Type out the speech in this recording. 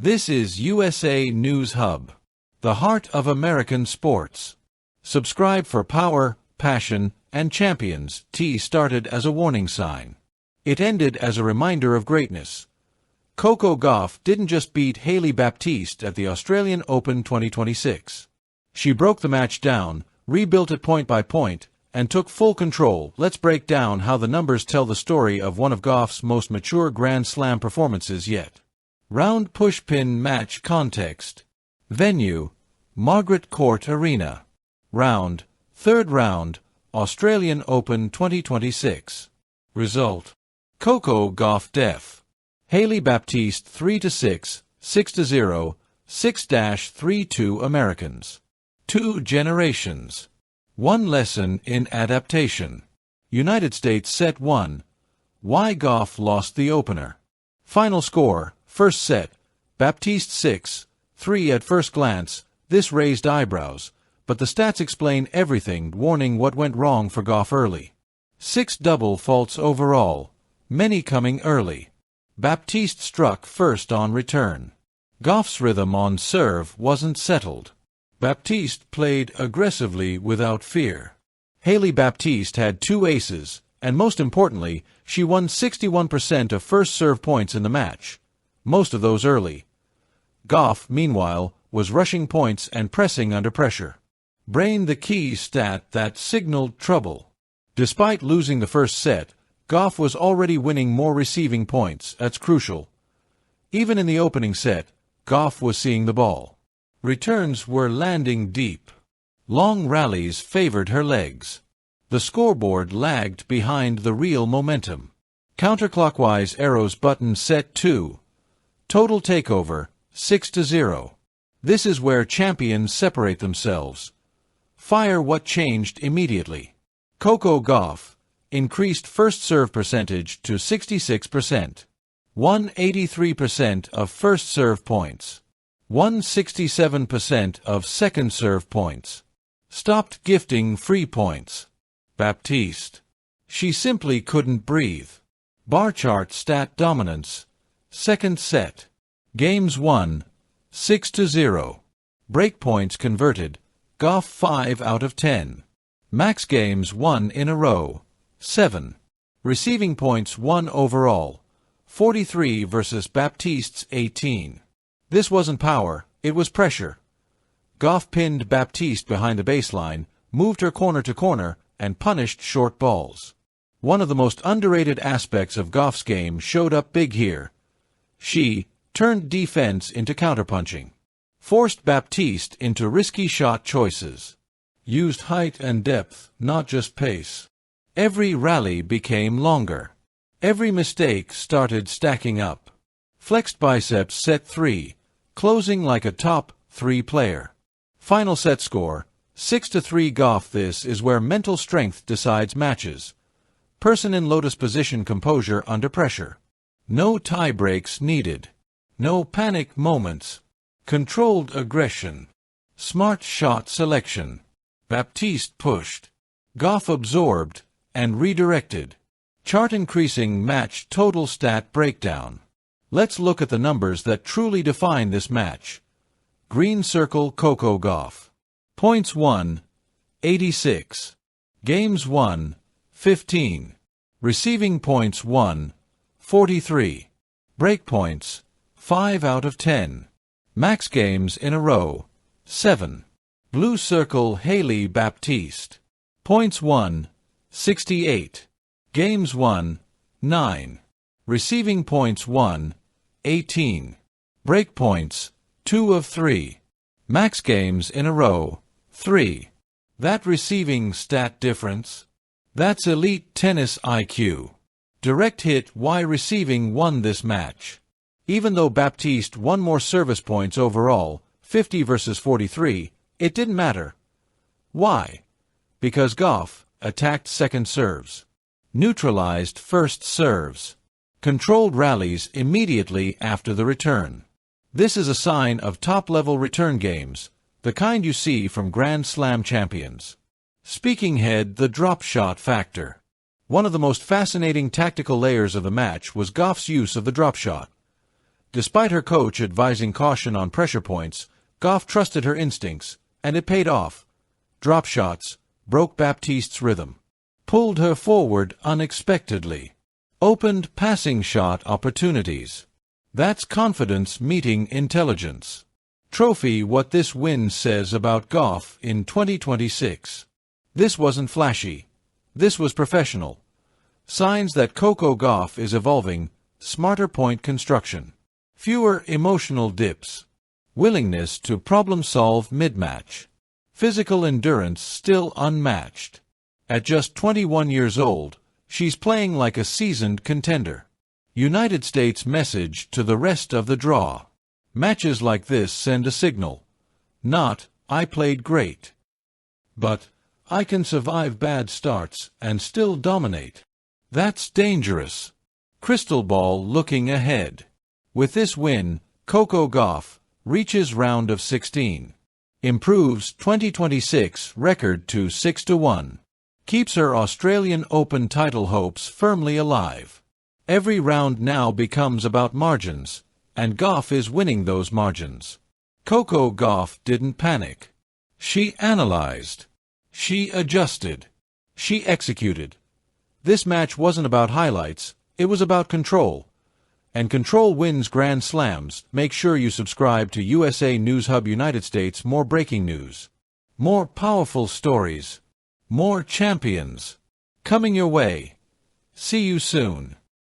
This is USA News Hub, the heart of American sports. Subscribe for power, passion, and champions. T started as a warning sign. It ended as a reminder of greatness. Coco Gauff didn't just beat Hailey Baptiste at the Australian Open 2026. She broke the match down, rebuilt it point by point, and took full control. Let's break down how the numbers tell the story of one of Gauff's most mature Grand Slam performances yet. Round push-pin match context. Venue: Margaret Court Arena. Round: third round, Australian Open 2026. Result: Coco Gauff def. Hailey Baptiste 3-6, 6-0, 6-3-2 Americans. 2 generations. 1 lesson in adaptation. United States set 1. Why Gauff lost the opener. Final score: first set, Baptiste 6-3. At first glance, this raised eyebrows, but the stats explain everything, warning what went wrong for Gauff early. 6 double faults overall, many coming early. Baptiste struck first on return. Gauff's rhythm on serve wasn't settled. Baptiste played aggressively without fear. Hailey Baptiste had 2 aces, and most importantly, she won 61% of first serve points in the match, most of those early. Gauff, meanwhile, was rushing points and pressing under pressure. Brain the key stat that signaled trouble. Despite losing the first set, Gauff was already winning more receiving points. That's crucial. Even in the opening set, Gauff was seeing the ball. Returns were landing deep. Long rallies favored her legs. The scoreboard lagged behind the real momentum. Counterclockwise arrows button set 2. Total takeover, 6-0. This is where champions separate themselves. Fire what changed immediately. Coco Gauff increased first serve percentage to 66%. Won 83% of first serve points. Won 67% of second serve points. Stopped gifting free points. Baptiste. She simply couldn't breathe. Bar chart stat dominance. Second set. Games won, 6-0. Break points converted, Gauff 5 out of 10. Max games won in a row, 7. Receiving points won overall, 43 versus Baptiste's 18. This wasn't power, it was pressure. Gauff pinned Baptiste behind the baseline, moved her corner to corner, and punished short balls. One of the most underrated aspects of Gauff's game showed up big here. She turned defense into counterpunching. Forced Baptiste into risky shot choices. Used height and depth, not just pace. Every rally became longer. Every mistake started stacking up. Flexed biceps set 3, closing like a top 3 player. Final set score, 6-3 Gauff. This is where mental strength decides matches. Person in lotus position, composure under pressure. No tie breaks needed. No panic moments. Controlled aggression. Smart shot selection. Baptiste pushed. Gauff absorbed and redirected. Chart increasing match total stat breakdown. Let's look at the numbers that truly define this match. Green circle: Coco Gauff. Points won, 86. Games won, 15. Receiving points won, 43. Break points, 5 out of 10. Max games in a row, 7. Blue circle: Hailey Baptiste. Points won, 68. Games won, 9. Receiving points won, 18. Break points, 2 of 3. Max games in a row, 3. That receiving stat difference? That's elite tennis IQ. Direct hit. Why receiving won this match. Even though Baptiste won more service points overall, 50 versus 43, it didn't matter. Why? Because Gauff attacked second serves. Neutralized first serves. Controlled rallies immediately after the return. This is a sign of top-level return games, the kind you see from Grand Slam champions. Speaking head: the drop shot factor. One of the most fascinating tactical layers of the match was Gauff's use of the drop shot. Despite her coach advising caution on pressure points, Gauff trusted her instincts, and it paid off. Drop shots broke Baptiste's rhythm, pulled her forward unexpectedly, opened passing shot opportunities. That's confidence meeting intelligence. Trophy. What this win says about Gauff in 2026. This wasn't flashy. This was professional. Signs that Coco Gauff is evolving, smarter point construction, fewer emotional dips, willingness to problem-solve mid-match, physical endurance still unmatched. At just 21 years old, she's playing like a seasoned contender. United States message to the rest of the draw. Matches like this send a signal. Not, I played great, but, I can survive bad starts and still dominate. That's dangerous. Crystal ball looking ahead. With this win, Coco Gauff reaches round of 16. Improves 2026 record to 6-1. Keeps her Australian Open title hopes firmly alive. Every round now becomes about margins, and Gauff is winning those margins. Coco Gauff didn't panic. She analyzed. She adjusted. She executed. This match wasn't about highlights, it was about control. And control wins Grand Slams. Make sure you subscribe to USA News Hub United States. More breaking news. More powerful stories. More champions. Coming your way. See you soon.